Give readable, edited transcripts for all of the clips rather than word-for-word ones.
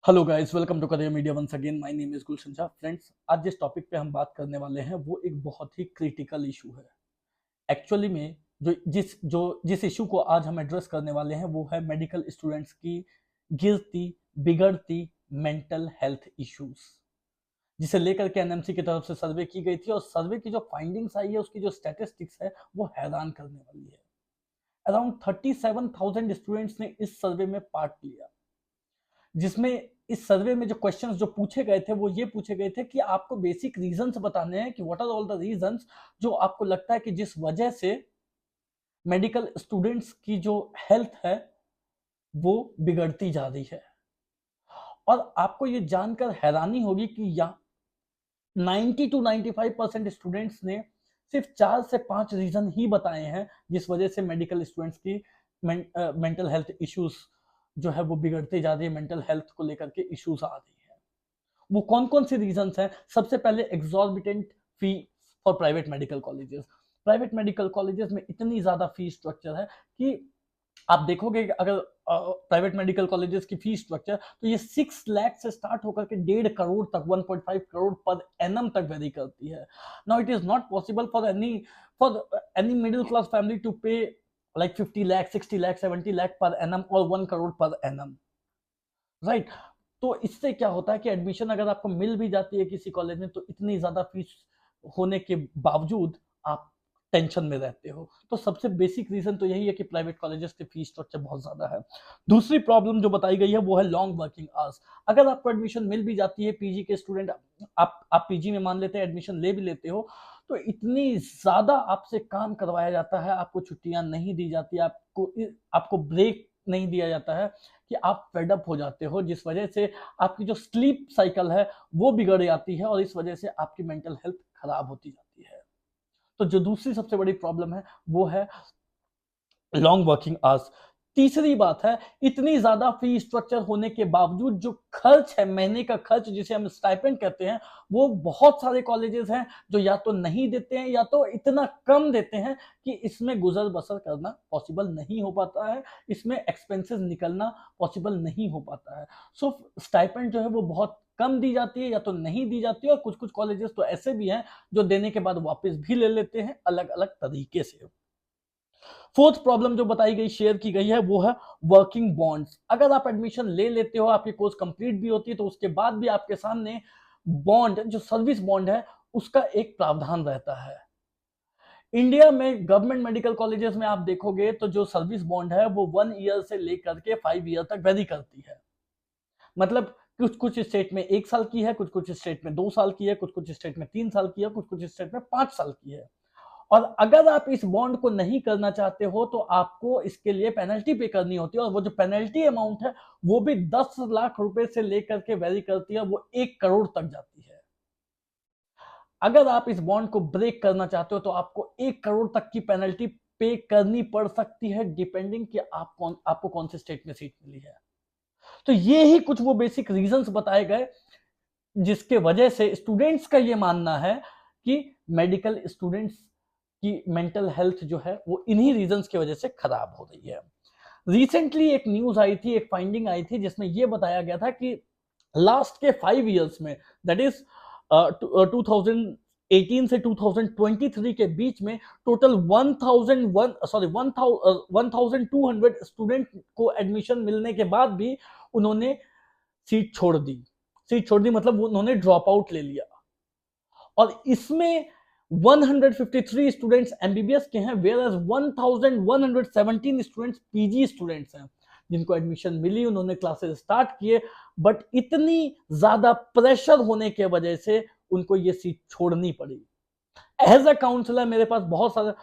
Hello guys, welcome to career media once again. My name is Gulshan Shah. Friends, आज जिस topic पे हम बात करने वाले हैं वो एक बहुत ही क्रिटिकल इशू है। एक्चुअली में जिस इशू को आज हम एड्रेस करने वाले हैं वो है मेडिकल स्टूडेंट्स की गिरती बिगड़ती मेंटल हेल्थ इश्यूज, जिसे लेकर के एनएमसी की तरफ से सर्वे की गई थी। और सर्वे की जो फाइंडिंग्स आई है, उसकी जो स्टैटिस्टिक्स है वो हैरान करने वाली है। अराउंड 37,000 स्टूडेंट्स ने इस सर्वे में पार्ट लिया, जिसमें इस सर्वे में जो क्वेश्चंस जो पूछे गए थे वो ये पूछे गए थे कि आपको बेसिक रीजंस बताने हैं कि what are all the reasons जो आपको लगता है कि जिस वजह से मेडिकल स्टूडेंट्स की जो हेल्थ है वो बिगड़ती जा रही है। और आपको ये जानकर हैरानी होगी कि यहाँ 90 to 95% स्टूडेंट्स ने सिर्फ 4 से 5 रीजन ही बताए हैं जिस वजह से मेडिकल स्टूडेंट्स की मेंटल हेल्थ इश्यूज जो है वो बिगड़ते जा रही है, मेंटल हेल्थ को लेकर के इश्यूज आ रही है। वो कौन कौन से रीजंस हैं? सबसे पहले exorbitant fee for private medical colleges. Private medical colleges में इतनी ज्यादा फी स्ट्रक्चर है कि आप देखोगे कि अगर प्राइवेट मेडिकल कॉलेजेस की फी स्ट्रक्चर तो ये 6 लाख से स्टार्ट होकर के 1.5 करोड़ तक 1.5 करोड़ पर एनम तक वेरी करती है। Now it is not possible for any middle class family to pay like 50 lakh 60 lakh 70 lakh per annum और 1 करोड़ per annum, राइट? तो इससे क्या होता है कि एडमिशन अगर आपको मिल भी जाती है किसी कॉलेज में तो इतनी ज्यादा फीस होने के बावजूद आप टेंशन में रहते हो। तो सबसे बेसिक रीजन तो यही है कि प्राइवेट कॉलेजेस की फीस स्ट्रक्चर बहुत ज्यादा है। दूसरी प्रॉब्लम जो बताई गई है वो है लॉन्ग वर्किंग आवर्स। अगर आपको एडमिशन मिल भी जाती है पीजी के स्टूडेंट, आप पीजी में मान लेते हैं एडमिशन ले भी लेते हो, तो इतनी ज्यादा आपसे काम करवाया जाता है, आपको छुट्टियां नहीं दी जाती, आपको ब्रेक नहीं दिया जाता है कि आप फेडअप हो जाते हो, जिस वजह से आपकी जो स्लीप साइकिल है वो बिगड़ जाती है और इस वजह से आपकी मेंटल हेल्थ खराब होती जाती है। तो जो दूसरी सबसे बड़ी प्रॉब्लम है वो है लॉन्ग वर्किंग आवर्स। तीसरी बात है, इतनी ज्यादा फी स्ट्रक्चर होने के बावजूद जो खर्च है, महीने का खर्च जिसे हम स्टाइपेंड कहते हैं, वो बहुत सारे कॉलेजेस हैं जो या तो नहीं देते हैं या तो इतना कम देते हैं कि इसमें गुजर बसर करना पॉसिबल नहीं हो पाता है, इसमें एक्सपेंसेस निकलना पॉसिबल नहीं हो पाता है। सो स्टाइपेंड जो है वो बहुत कम दी जाती है या तो नहीं दी जाती है, और कुछ कुछ कॉलेजेस तो ऐसे भी हैं जो देने के बाद वापस भी ले लेते हैं अलग अलग तरीके से। फोर्थ प्रॉब्लम जो बताई गई, शेयर की गई है, वो है वर्किंग बॉन्ड्स। अगर आप एडमिशन ले लेते हो, आपकी कोर्स कंप्लीट भी होती है, तो उसके बाद भी आपके सामने बॉन्ड, जो सर्विस बॉन्ड है, उसका एक प्रावधान रहता है। इंडिया में गवर्नमेंट मेडिकल कॉलेजेस में आप देखोगे तो जो सर्विस बॉन्ड है वो 1 ईयर से लेकर के 5 ईयर तक वेरी करती है। मतलब कुछ कुछ स्टेट में 1 साल की है, कुछ कुछ स्टेट में 2 साल की है, कुछ कुछ स्टेट में 3 साल की है, कुछ कुछ स्टेट में 5 साल की है। और अगर आप इस बॉन्ड को नहीं करना चाहते हो तो आपको इसके लिए पेनल्टी पे करनी होती है, और वो जो पेनल्टी अमाउंट है वो भी 10 लाख रुपए से लेकर के वेरी करती है, वो 1 करोड़ तक जाती है। अगर आप इस बॉन्ड को ब्रेक करना चाहते हो तो आपको 1 करोड़ तक की पेनल्टी पे करनी पड़ सकती है, डिपेंडिंग कि आपको कौन से स्टेट में सीट मिली है। तो ये ही कुछ वो बेसिक रीजंस बताए गए जिसके वजह से स्टूडेंट्स का ये मानना है कि मेडिकल स्टूडेंट्स की मेंटल हेल्थ जो है वो इन्हीं रीजंस की वजह से खराब हो रही है। रिसेंटली एक न्यूज आई थी, एक फाइंडिंग आई थी जिसमें यह बताया गया था कि लास्ट के 5 ईयर्स में, दैट इज 2018 से 2023 के बीच में, टोटल 1200 स्टूडेंट को एडमिशन मिलने के बाद भी उन्होंने सीट छोड़ दी। सीट छोड़ दी मतलब उन्होंने ड्रॉप आउट ले लिया। और इसमें 153 स्टूडेंट्स एमबीबीएस के हैं, whereas 1117 students PG students हैं जिनको एडमिशन मिली, उन्होंने क्लासेस स्टार्ट किए, बट इतनी ज्यादा प्रेशर होने के वजह से उनको ये सीट छोड़नी पड़ी। एज अ काउंसलर मेरे पास बहुत सारे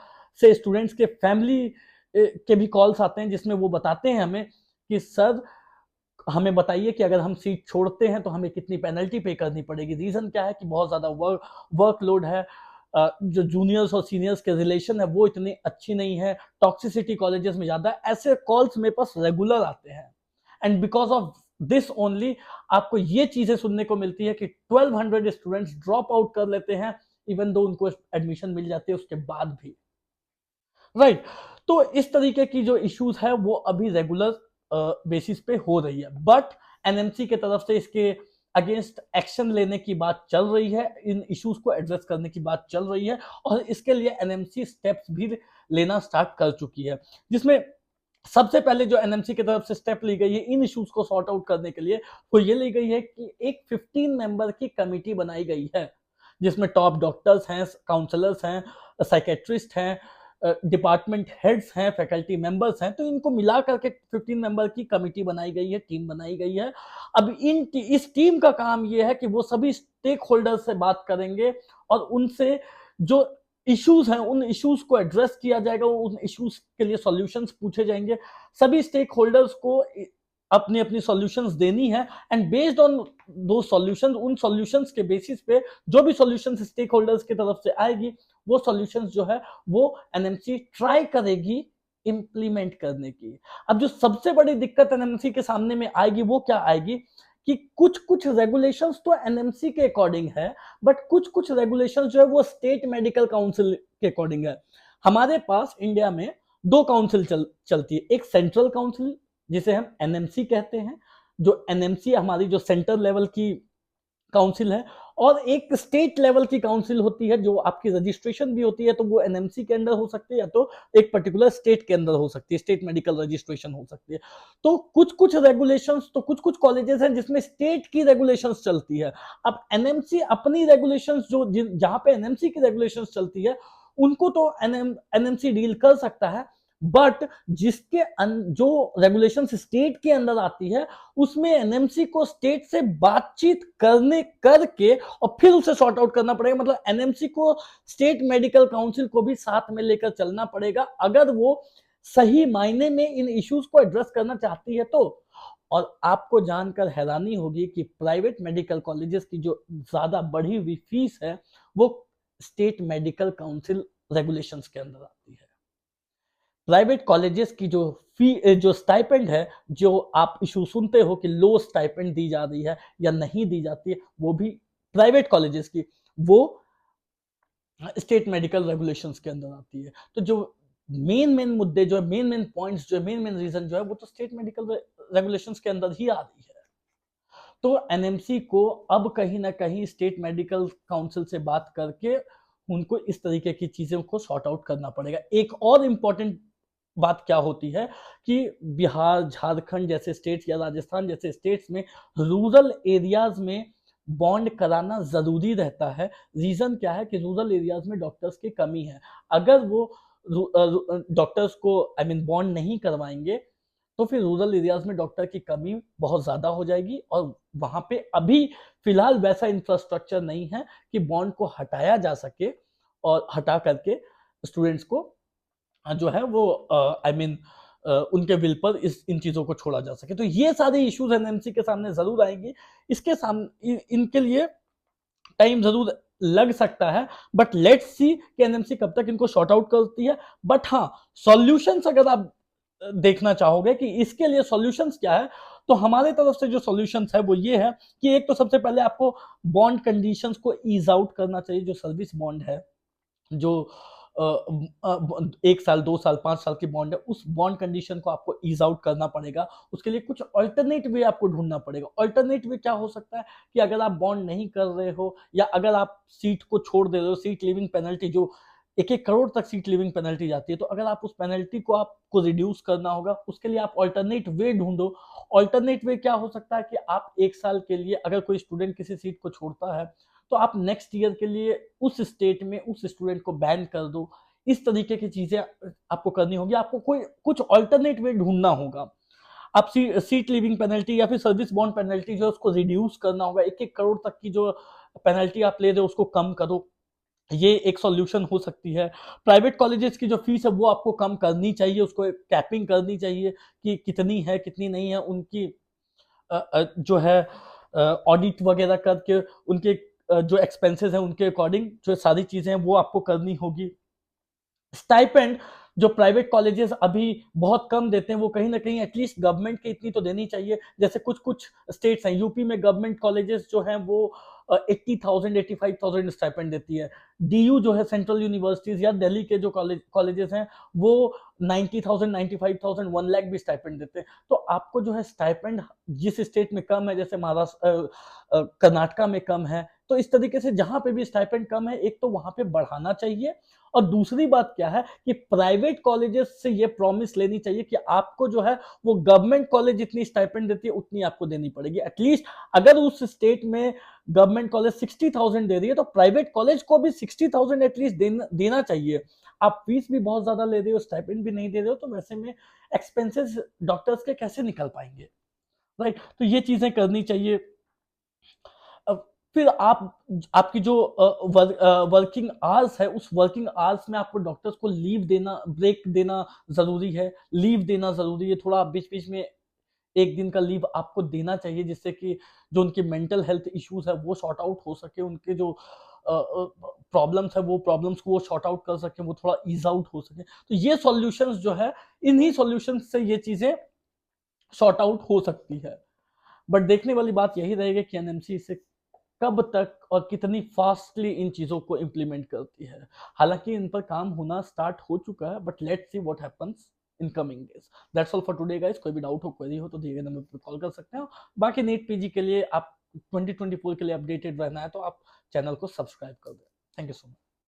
से स्टूडेंट्स के फैमिली के भी कॉल्स आते हैं जिसमें वो बताते हैं हमें कि सर हमें बताइए कि अगर हम सीट छोड़ते हैं तो हमें कितनी पेनल्टी पे करनी पड़ेगी। रीजन क्या है कि बहुत ज्यादा वर्कलोड है, जो जूनियर्स और सीनियर्स के रिलेशन है वो इतनी अच्छी नहीं है, टॉक्सिसिटी कॉलेजेस में ज्यादा है। ऐसे कॉल्स मेरे पास रेगुलर आते हैं, and because of this only आपको ये चीजें सुनने को मिलती है कि 1200 स्टूडेंट्स ड्रॉप आउट कर लेते हैं इवन दो उनको एडमिशन मिल जाती है उसके बाद भी, राइट? तो इस तरीके की जो इश्यूज है वो अभी रेगुलर बेसिस पे हो रही है। बट एनएमसी के तरफ से इसके अगेंस्ट एक्शन लेने की बात चल रही है, इन इश्यूज को एड्रेस करने की बात चल रही है और इसके लिए एनएमसी स्टेप्स भी लेना स्टार्ट कर चुकी है, जिसमें सबसे पहले जो एनएमसी की तरफ से स्टेप ली गई है इन इश्यूज को सॉर्ट आउट करने के लिए, वो ये ली गई है कि एक 15 मेंबर की कमिटी बनाई गई है, जिसमें टॉप डॉक्टर्स हैं, काउंसलर्स हैं, साइकेट्रिस्ट हैं, डिपार्टमेंट हेड्स हैं, फैकल्टी मेंबर्स हैं, तो इनको मिला करके 15 मेंबर की कमिटी बनाई गई है, टीम बनाई गई है। अब इस टीम का काम ये है कि वो सभी स्टेक होल्डर्स से बात करेंगे और उनसे जो इश्यूज हैं उन इश्यूज को एड्रेस किया जाएगा, उन इश्यूज के लिए सॉल्यूशंस पूछे जाएंगे, सभी स्टेक होल्डर्स को अपनी अपनी सॉल्यूशंस देनी है एंड बेस्ड ऑन दो सॉल्यूशंस, उन सॉल्यूशंस के बेसिस पे जो भी सॉल्यूशंस स्टेक होल्डर्स की तरफ से आएगी वो सॉल्यूशंस जो है वो एनएमसी ट्राई करेगी इंप्लीमेंट करने की। अब जो सबसे बड़ी दिक्कत एनएमसी के सामने में आएगी वो क्या आएगी कि कुछ कुछ रेगुलेशंस तो एनएमसी के अकॉर्डिंग है, बट कुछ कुछ रेगुलेशंस जो है वो स्टेट मेडिकल काउंसिल के अकॉर्डिंग है। हमारे पास इंडिया में दो काउंसिल चलती है, एक सेंट्रल काउंसिल जिसे हम एनएमसी कहते हैं, जो एनएमसी हमारी जो सेंटर लेवल की काउंसिल है, और एक स्टेट लेवल की काउंसिल होती है जो आपकी रजिस्ट्रेशन भी होती है, तो वो एनएमसी के अंदर हो सकती है या तो एक पर्टिकुलर स्टेट के अंदर हो सकती है, स्टेट मेडिकल रजिस्ट्रेशन हो सकती है। तो कुछ कुछ रेगुलेशंस, तो कुछ कुछ कॉलेजेस हैं जिसमें स्टेट की रेगुलेशंस चलती है। अब एनएमसी अपनी रेगुलेशंस जो जहां पे एनएमसी की रेगुलेशंस चलती है उनको तो एनएमसी डील कर सकता है, बट जिसके जो रेगुलेशन स्टेट के अंदर आती है उसमें एनएमसी को स्टेट से बातचीत करके और फिर उसे सॉर्ट आउट करना पड़ेगा। मतलब एनएमसी को स्टेट मेडिकल काउंसिल को भी साथ में लेकर चलना पड़ेगा अगर वो सही मायने में इन इश्यूज को एड्रेस करना चाहती है तो। और आपको जानकर हैरानी होगी कि प्राइवेट मेडिकल कॉलेजेस की जो ज्यादा बढ़ी हुई फीस है वो स्टेट मेडिकल काउंसिल रेगुलेशंस के अंदर आती है। प्राइवेट कॉलेजेस की जो फी, जो स्टाइपेंड है, जो आप इशू सुनते हो कि लो स्टाइपेंड दी जा रही है या नहीं दी जाती है, वो भी प्राइवेट कॉलेजेस की वो स्टेट मेडिकल रेगुलेशंस के अंदर आती है। तो जो मेन मुद्दे जो है, मेन पॉइंट्स जो है, मेन रीजन जो है वो तो स्टेट मेडिकल रेगुलेशंस के अंदर ही आ रही है। तो एनएमसी को अब कहीं ना कहीं स्टेट मेडिकल काउंसिल से बात करके उनको इस तरीके की चीजों को सॉर्ट आउट करना पड़ेगा। एक और इम्पोर्टेंट बात क्या होती है कि बिहार, झारखंड जैसे स्टेट्स या राजस्थान जैसे स्टेट्स में रूरल एरियाज में बॉन्ड कराना जरूरी रहता है। रीजन क्या है कि रूरल एरियाज में डॉक्टर्स की कमी है। अगर वो डॉक्टर्स को बॉन्ड नहीं करवाएंगे तो फिर रूरल एरियाज में डॉक्टर की कमी बहुत ज्यादा हो जाएगी और वहां पे अभी फिलहाल वैसा इंफ्रास्ट्रक्चर नहीं है कि बॉन्ड को हटाया जा सके और हटा करके स्टूडेंट्स को जो है वो उनके विल पर इन चीजों को छोड़ा जा सके। तो ये सारे इश्यूज एनएमसी के सामने जरूर आएंगे, इसके सामने इनके लिए टाइम जरूर लग सकता है, बट लेट्स सी कि एनएमसी कब तक इनको शॉर्ट आउट करती है। बट हाँ, सॉल्यूशंस अगर आप देखना चाहोगे कि इसके लिए सॉल्यूशंस क्या है, तो हमारे तरफ से जो सॉल्यूशंस है वो ये है कि एक तो सबसे पहले आपको बॉन्ड कंडीशंस को ईज आउट करना चाहिए। जो सर्विस बॉन्ड है, जो 1 साल, 2 साल, 5 साल की बॉन्ड है, उस बॉन्ड कंडीशन को आपको ईज आउट करना पड़ेगा। उसके लिए कुछ अल्टरनेट वे आपको ढूंढना पड़ेगा। अल्टरनेट वे क्या हो सकता है कि अगर आप बॉन्ड नहीं कर रहे हो या अगर आप सीट को छोड़ दे रहे हो, सीट लिविंग पेनल्टी जो 1-1 करोड़ तक सीट लिविंग पेनल्टी जाती है, तो अगर आप उस पेनल्टी को आपको रिड्यूस करना होगा, उसके लिए आप अल्टरनेट वे ढूंढो। अल्टरनेट वे क्या हो सकता है कि आप 1 साल के लिए अगर कोई स्टूडेंट किसी सीट को छोड़ता है तो आप नेक्स्ट ईयर के लिए उस स्टेट में उस स्टूडेंट को बैन कर दो। इस तरीके की चीजें आपको करनी होगी। आपको कुछ अल्टरनेट वे ढूंढना होगा। आप सीट लिविंग पेनल्टी या फिर सर्विस बॉन्ड पेनल्टी जो है उसको रिड्यूस करना होगा। 1-1 करोड़ तक की जो पेनल्टी आप ले रहे हो उसको कम करो, ये एक सॉल्यूशन हो सकती है। प्राइवेट कॉलेजेस की जो फीस है वो आपको कम करनी चाहिए, उसको कैपिंग करनी चाहिए कि कितनी है कितनी नहीं है। उनकी जो है ऑडिट वगैरह करके उनके जो एक्सपेंसेस हैं उनके अकॉर्डिंग जो सारी चीजें हैं वो आपको करनी होगी। स्टाइपेंड जो प्राइवेट कॉलेजेस अभी बहुत कम देते हैं वो कहीं ना कहीं एटलीस्ट गवर्नमेंट के इतनी तो देनी चाहिए। जैसे कुछ कुछ स्टेट्स हैं, यूपी में गवर्नमेंट कॉलेजेस जो हैं वो 80,000 85,000 स्टाइपेंड देती है। डीयू जो है सेंट्रल यूनिवर्सिटीज या दिल्ली के जो कॉलेजेस हैं वो 90,000 95,000 1 लाख भी स्टाइपेंड देते हैं। तो आपको जो है स्टाइपेंड जिस स्टेट में कम है, जैसे महाराष्ट्र कर्नाटका में कम है, तो इस तरीके से जहां पे भी स्टाइपेंड कम है एक तो वहां पे बढ़ाना चाहिए। और दूसरी बात क्या है कि प्राइवेट कॉलेजेस से ये प्रॉमिस लेनी चाहिए कि आपको जो है वो गवर्नमेंट कॉलेज जितनी स्टाइपेंड देती है उतनी आपको देनी पड़ेगी। एटलीस्ट अगर उस स्टेट में गवर्नमेंट कॉलेज 60,000 दे रही है तो प्राइवेट कॉलेज को भी 60,000 एटलीस्ट देना चाहिए। आप फीस भी बहुत ज्यादा ले रहे हो, स्टाइपेंड भी नहीं दे रहे हो, तो वैसे में एक्सपेंसेस डॉक्टर्स के कैसे निकल पाएंगे, राइट? तो ये चीजें करनी चाहिए। फिर आपकी जो वर्किंग आवर्स है उस वर्किंग आवर्स में आपको डॉक्टर्स को लीव देना, ब्रेक देना जरूरी है, लीव देना जरूरी है। थोड़ा बीच बीच में एक दिन का लीव आपको देना चाहिए जिससे कि जो उनके मेंटल हेल्थ इश्यूज है वो सॉर्ट आउट हो सके, उनके जो प्रॉब्लम्स है वो प्रॉब्लम्स को वो सॉर्ट आउट कर सके, वो थोड़ा ईज आउट हो सके। तो ये सॉल्यूशंस जो है, इन्हीं सॉल्यूशंस से ये चीजें सॉर्ट आउट हो सकती है। बट देखने वाली बात यही रहेगी कि एनएमसी इसे कब तक और कितनी फास्टली इन चीजों को इंप्लीमेंट करती है। हालांकि इन पर काम होना स्टार्ट हो चुका है, but let's see what happens in coming days. That's all for today guys. कोई भी डाउट हो, क्वेरी हो तो दिए गए नंबर पर कॉल कर सकते हैं। बाकी नीट पीजी के लिए आप 2024 के लिए अपडेटेड रहना है तो आप चैनल को सब्सक्राइब कर दें। Thank you so much.